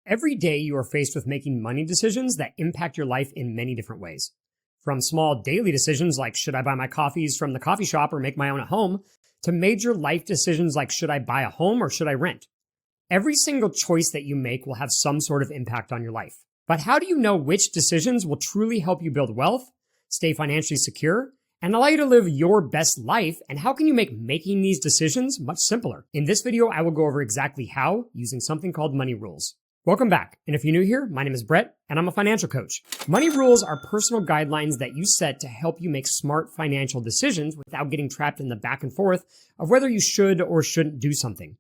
Every day you are faced with making money decisions that impact your life in many different ways. From small daily decisions like should I buy my coffees from the coffee shop or make my own at home, to major life decisions like should I buy a home or should I rent. Every single choice that you make will have some sort of impact on your life. But how do you know which decisions will truly help you build wealth, stay financially secure, and allow you to live your best life? And how can you make making these decisions much simpler? In this video, I will go over exactly how using something called money rules. Welcome back. And if you're new here, my name is Brett and I'm a financial coach. Money rules are personal guidelines that you set to help you make smart financial decisions without getting trapped in the back and forth of whether you should or shouldn't do something.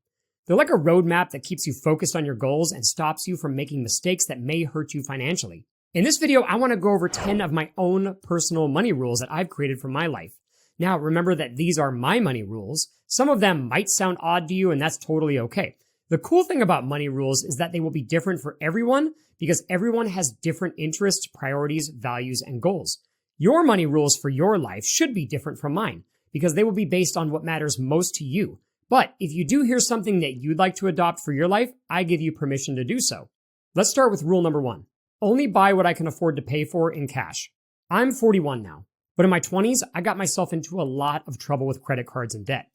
They're like a roadmap that keeps you focused on your goals and stops you from making mistakes that may hurt you financially. In this video, I want to go over 10 of my own personal money rules that I've created for my life. Now, remember that these are my money rules. Some of them might sound odd to you, and that's totally okay. The cool thing about money rules is that they will be different for everyone because everyone has different interests, priorities, values, and goals. Your money rules for your life should be different from mine because they will be based on what matters most to you. But if you do hear something that you'd like to adopt for your life, I give you permission to do so. Let's start with rule number 1. Only buy what I can afford to pay for in cash. I'm 41 now, but in my 20s, I got myself into a lot of trouble with credit cards and debt.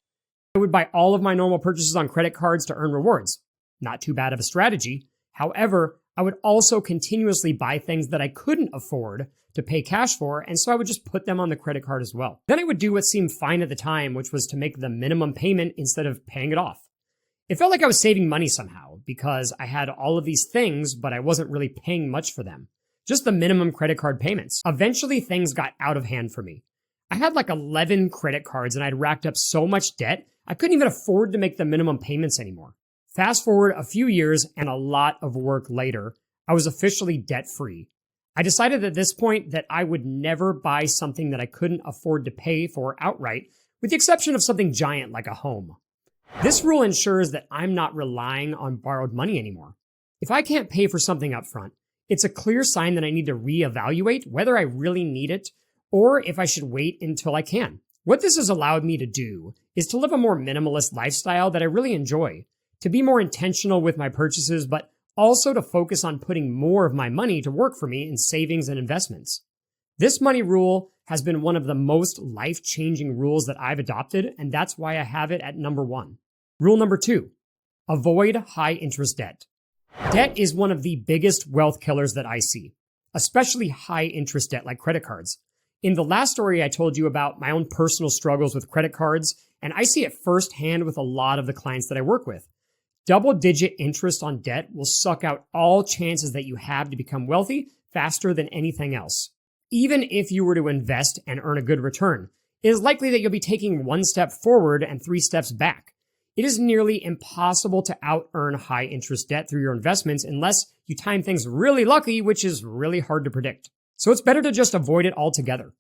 I would buy all of my normal purchases on credit cards to earn rewards. Not too bad of a strategy. However, I would also continuously buy things that I couldn't afford to pay cash for, and so I would just put them on the credit card as well. Then I would do what seemed fine at the time, which was to make the minimum payment instead of paying it off. It felt like I was saving money somehow because I had all of these things, but I wasn't really paying much for them. Just the minimum credit card payments. Eventually, things got out of hand for me. I had like 11 credit cards and I'd racked up so much debt, I couldn't even afford to make the minimum payments anymore. Fast forward a few years and a lot of work later, I was officially debt-free. I decided at this point that I would never buy something that I couldn't afford to pay for outright, with the exception of something giant like a home. This rule ensures that I'm not relying on borrowed money anymore. If I can't pay for something up front, it's a clear sign that I need to reevaluate whether I really need it or if I should wait until I can. What this has allowed me to do is to live a more minimalist lifestyle that I really enjoy, to be more intentional with my purchases, but also to focus on putting more of my money to work for me in savings and investments. This money rule has been one of the most life-changing rules that I've adopted, and that's why I have it at number 1. Rule number 2, avoid high-interest debt. Debt is one of the biggest wealth killers that I see, especially high-interest debt like credit cards. In the last story, I told you about my own personal struggles with credit cards, and I see it firsthand with a lot of the clients that I work with. Double-digit interest on debt will suck out all chances that you have to become wealthy faster than anything else. Even if you were to invest and earn a good return, it is likely that you'll be taking 1 step forward and 3 steps back. It is nearly impossible to out-earn high-interest debt through your investments unless you time things really lucky, which is really hard to predict. So it's better to just avoid it altogether.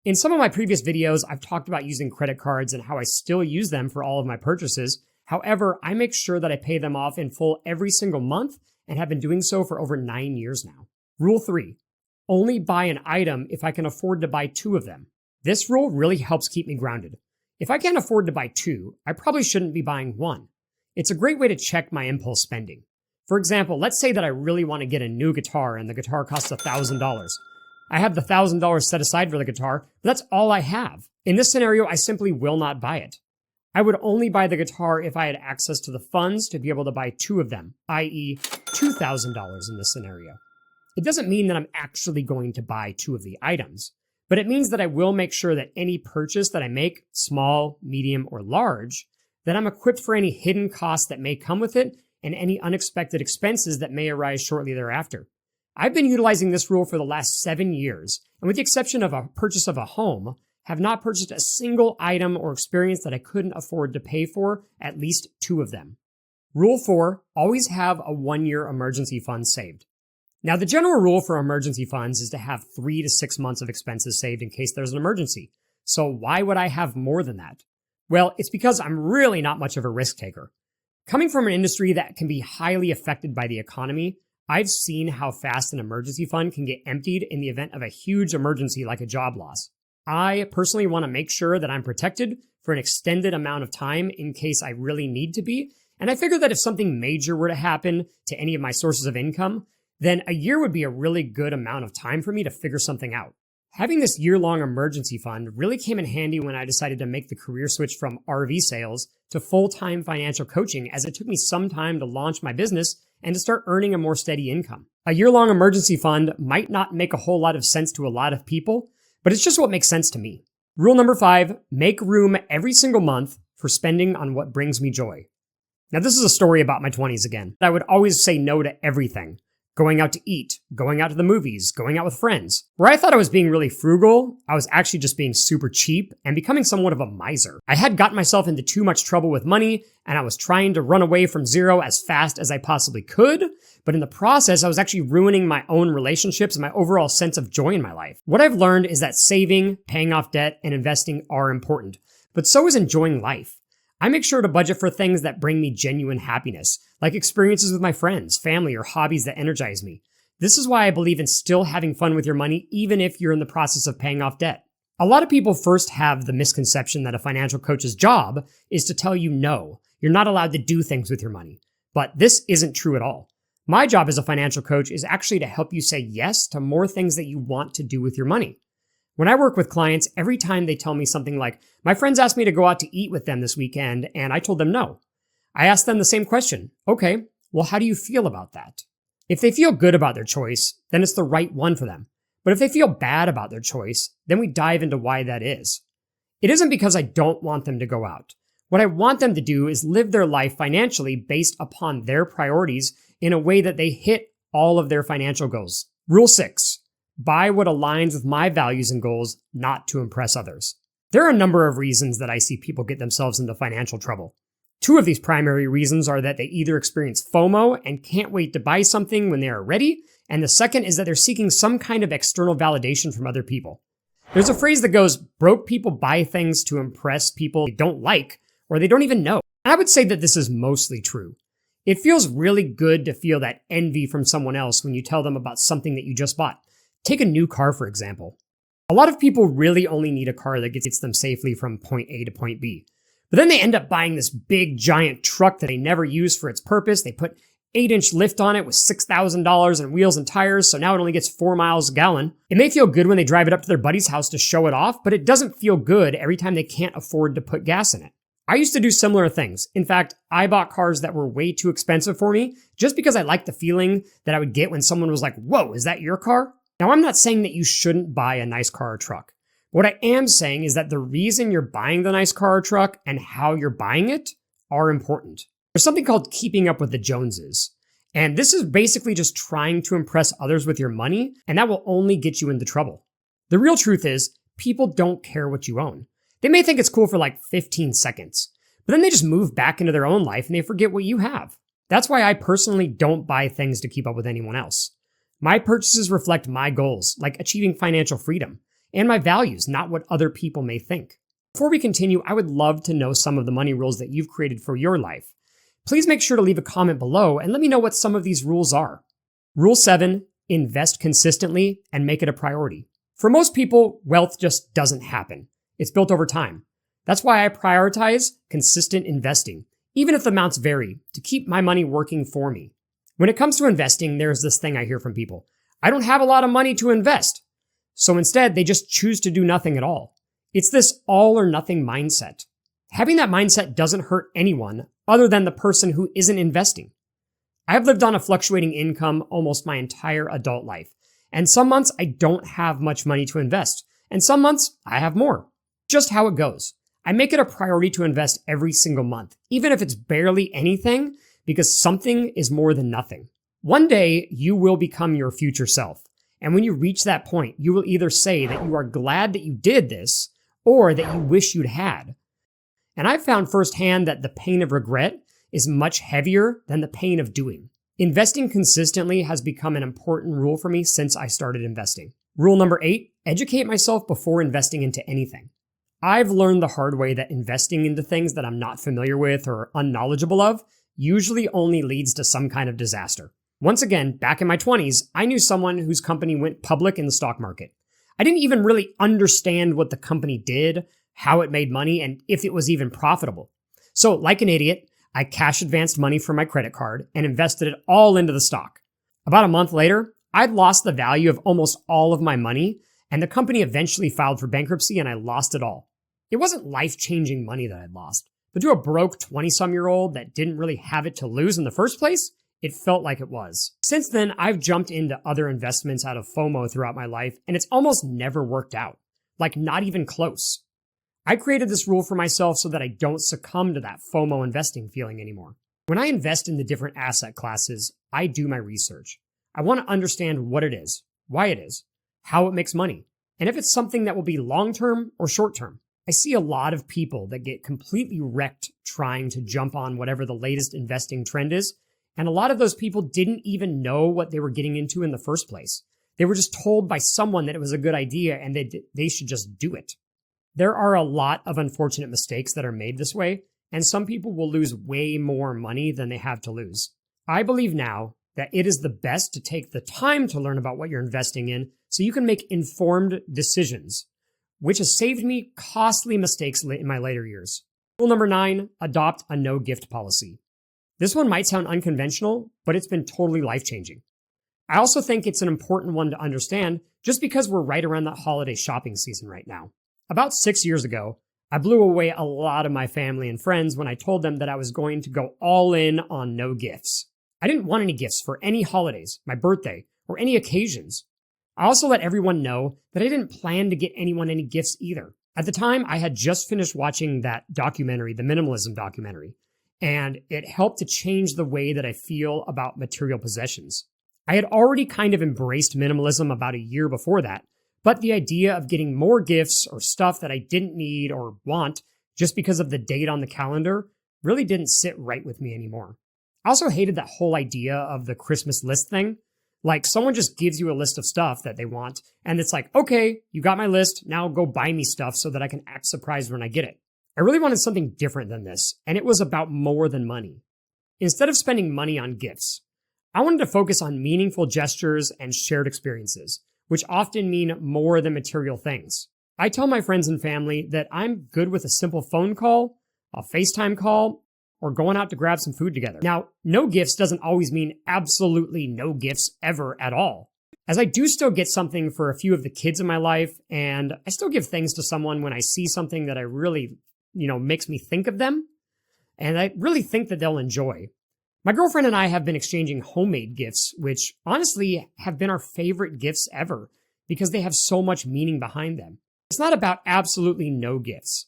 In some of my previous videos, I've talked about using credit cards and how I still use them for all of my purchases. However, I make sure that I pay them off in full every single month and have been doing so for over 9 years now. Rule 3, only buy an item if I can afford to buy 2 of them. This rule really helps keep me grounded. If I can't afford to buy 2, I probably shouldn't be buying 1. It's a great way to check my impulse spending. For example, let's say that I really want to get a new guitar and the guitar costs $1,000. I have the $1,000 set aside for the guitar, but that's all I have. In this scenario, I simply will not buy it. I would only buy the guitar if I had access to the funds to be able to buy 2 of them, i.e. $2,000 in this scenario. It doesn't mean that I'm actually going to buy 2 of the items, but it means that I will make sure that any purchase that I make, small, medium, or large, that I'm equipped for any hidden costs that may come with it and any unexpected expenses that may arise shortly thereafter. I've been utilizing this rule for the last 7 years, and with the exception of a purchase of a home, have not purchased a single item or experience that I couldn't afford to pay for at least 2 of them. Rule 4, always have a 1-year emergency fund saved. Now, the general rule for emergency funds is to have 3 to 6 months of expenses saved in case there's an emergency. So why would I have more than that? Well, it's because I'm really not much of a risk taker. Coming from an industry that can be highly affected by the economy, I've seen how fast an emergency fund can get emptied in the event of a huge emergency like a job loss. I personally want to make sure that I'm protected for an extended amount of time in case I really need to be, And I figured that if something major were to happen to any of my sources of income, then a year would be a really good amount of time for me to figure something out. Having this year-long emergency fund really came in handy when I decided to make the career switch from RV sales to full-time financial coaching, as it took me some time to launch my business and to start earning a more steady income. A year-long emergency fund might not make a whole lot of sense to a lot of people, but it's just what makes sense to me. Rule number 5, make room every single month for spending on what brings me joy. Now, this is a story about my 20s again. I would always say no to everything. Going out to eat, going out to the movies, going out with friends. Where I thought I was being really frugal, I was actually just being super cheap and becoming somewhat of a miser. I had gotten myself into too much trouble with money, and I was trying to run away from zero as fast as I possibly could, but in the process, I was actually ruining my own relationships and my overall sense of joy in my life. What I've learned is that saving, paying off debt, and investing are important, but so is enjoying life. I make sure to budget for things that bring me genuine happiness, like experiences with my friends, family, or hobbies that energize me. This is why I believe in still having fun with your money, even if you're in the process of paying off debt. A lot of people first have the misconception that a financial coach's job is to tell you no, you're not allowed to do things with your money. But this isn't true at all. My job as a financial coach is actually to help you say yes to more things that you want to do with your money. When I work with clients, every time they tell me something like, my friends asked me to go out to eat with them this weekend, and I told them no. I ask them the same question. Okay, well, how do you feel about that? If they feel good about their choice, then it's the right one for them. But if they feel bad about their choice, then we dive into why that is. It isn't because I don't want them to go out. What I want them to do is live their life financially based upon their priorities in a way that they hit all of their financial goals. Rule 6. Buy what aligns with my values and goals, not to impress others. There are a number of reasons that I see people get themselves into financial trouble. 2 of these primary reasons are that they either experience FOMO and can't wait to buy something when they are ready, and the second is that they're seeking some kind of external validation from other people. There's a phrase that goes, broke people buy things to impress people they don't like or they don't even know. And I would say that this is mostly true. It feels really good to feel that envy from someone else when you tell them about something that you just bought. Take a new car, for example. A lot of people really only need a car that gets them safely from point A to point B. But then they end up buying this big, giant truck that they never use for its purpose. They put 8-inch lift on it with $6,000 in wheels and tires, so now it only gets 4 miles a gallon. It may feel good when they drive it up to their buddy's house to show it off, but it doesn't feel good every time they can't afford to put gas in it. I used to do similar things. In fact, I bought cars that were way too expensive for me just because I liked the feeling that I would get when someone was like, whoa, is that your car? Now, I'm not saying that you shouldn't buy a nice car or truck. What I am saying is that the reason you're buying the nice car or truck and how you're buying it are important. There's something called keeping up with the Joneses. And this is basically just trying to impress others with your money, and that will only get you into trouble. The real truth is, people don't care what you own. They may think it's cool for like 15 seconds, but then they just move back into their own life and they forget what you have. That's why I personally don't buy things to keep up with anyone else. My purchases reflect my goals, like achieving financial freedom, and my values, not what other people may think. Before we continue, I would love to know some of the money rules that you've created for your life. Please make sure to leave a comment below and let me know what some of these rules are. Rule 7, invest consistently and make it a priority. For most people, wealth just doesn't happen. It's built over time. That's why I prioritize consistent investing, even if the amounts vary, to keep my money working for me. When it comes to investing, there's this thing I hear from people. I don't have a lot of money to invest. So instead, they just choose to do nothing at all. It's this all or nothing mindset. Having that mindset doesn't hurt anyone other than the person who isn't investing. I've lived on a fluctuating income almost my entire adult life. And some months I don't have much money to invest. And some months I have more. Just how it goes. I make it a priority to invest every single month, even if it's barely anything, because something is more than nothing. One day, you will become your future self. And when you reach that point, you will either say that you are glad that you did this, or that you wish you'd had. And I've found firsthand that the pain of regret is much heavier than the pain of doing. Investing consistently has become an important rule for me since I started investing. Rule number 8, educate myself before investing into anything. I've learned the hard way that investing into things that I'm not familiar with or unknowledgeable of usually only leads to some kind of disaster. Once again, back in my 20s, I knew someone whose company went public in the stock market. I didn't even really understand what the company did, how it made money, and if it was even profitable. So, like an idiot, I cash advanced money from my credit card and invested it all into the stock. About a month later, I'd lost the value of almost all of my money, and the company eventually filed for bankruptcy and I lost it all. It wasn't life-changing money that I'd lost, but to a broke 20-some-year-old that didn't really have it to lose in the first place, it felt like it was. Since then, I've jumped into other investments out of FOMO throughout my life, and it's almost never worked out. Like, not even close. I created this rule for myself so that I don't succumb to that FOMO investing feeling anymore. When I invest in the different asset classes, I do my research. I want to understand what it is, why it is, how it makes money, and if it's something that will be long-term or short-term. I see a lot of people that get completely wrecked trying to jump on whatever the latest investing trend is, and a lot of those people didn't even know what they were getting into in the first place. They were just told by someone that it was a good idea and they should just do it. There are a lot of unfortunate mistakes that are made this way, and some people will lose way more money than they have to lose. I believe now that it is the best to take the time to learn about what you're investing in so you can make informed decisions, which has saved me costly mistakes in my later years. Rule number 9, adopt a no gift policy. This one might sound unconventional, but it's been totally life-changing. I also think it's an important one to understand just because we're right around that holiday shopping season right now. About 6 years ago, I blew away a lot of my family and friends when I told them that I was going to go all in on no gifts. I didn't want any gifts for any holidays, my birthday, or any occasions. I also let everyone know that I didn't plan to get anyone any gifts either. At the time, I had just finished watching that documentary, the minimalism documentary, and it helped to change the way that I feel about material possessions. I had already kind of embraced minimalism about a year before that, but the idea of getting more gifts or stuff that I didn't need or want just because of the date on the calendar really didn't sit right with me anymore. I also hated that whole idea of the Christmas list thing. Like, someone just gives you a list of stuff that they want, and it's like, okay, you got my list, now go buy me stuff so that I can act surprised when I get it. I really wanted something different than this, and it was about more than money. Instead of spending money on gifts, I wanted to focus on meaningful gestures and shared experiences, which often mean more than material things. I tell my friends and family that I'm good with a simple phone call, a FaceTime call, or going out to grab some food together. Now, no gifts doesn't always mean absolutely no gifts ever at all, as I do still get something for a few of the kids in my life, and I still give things to someone when I see something that I really, makes me think of them, and I really think that they'll enjoy. My girlfriend and I have been exchanging homemade gifts, which honestly have been our favorite gifts ever because they have so much meaning behind them. It's not about absolutely no gifts.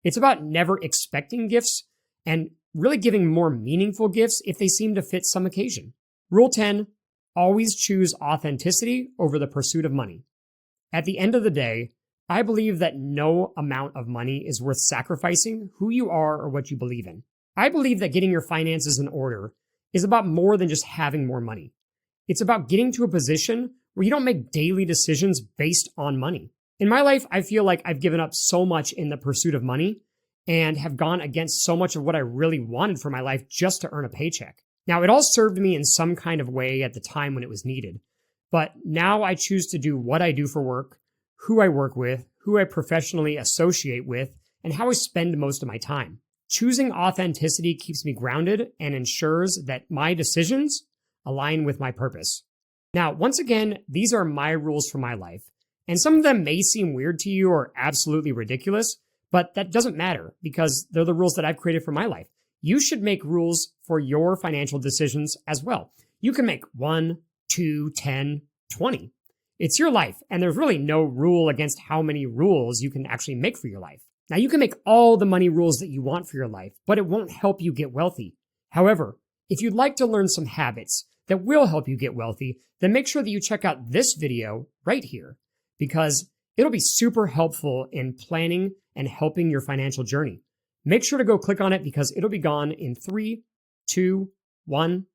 It's about never expecting gifts and really giving more meaningful gifts if they seem to fit some occasion. Rule 10, always choose authenticity over the pursuit of money. At the end of the day, I believe that no amount of money is worth sacrificing who you are or what you believe in. I believe that getting your finances in order is about more than just having more money. It's about getting to a position where you don't make daily decisions based on money. In my life, I feel like I've given up so much in the pursuit of money and have gone against so much of what I really wanted for my life just to earn a paycheck. Now, it all served me in some kind of way at the time when it was needed, but now I choose to do what I do for work, who I work with, who I professionally associate with, and how I spend most of my time. Choosing authenticity keeps me grounded and ensures that my decisions align with my purpose. Now, once again, these are my rules for my life, and some of them may seem weird to you or absolutely ridiculous, but that doesn't matter because they're the rules that I've created for my life. You should make rules for your financial decisions as well. You can make 1, 2, 10, 20. It's your life, and there's really no rule against how many rules you can actually make for your life. Now, you can make all the money rules that you want for your life, but it won't help you get wealthy. However, if you'd like to learn some habits that will help you get wealthy, then make sure that you check out this video right here because it'll be super helpful in planning and helping your financial journey. Make sure to go click on it because it'll be gone in 3, 2, 1.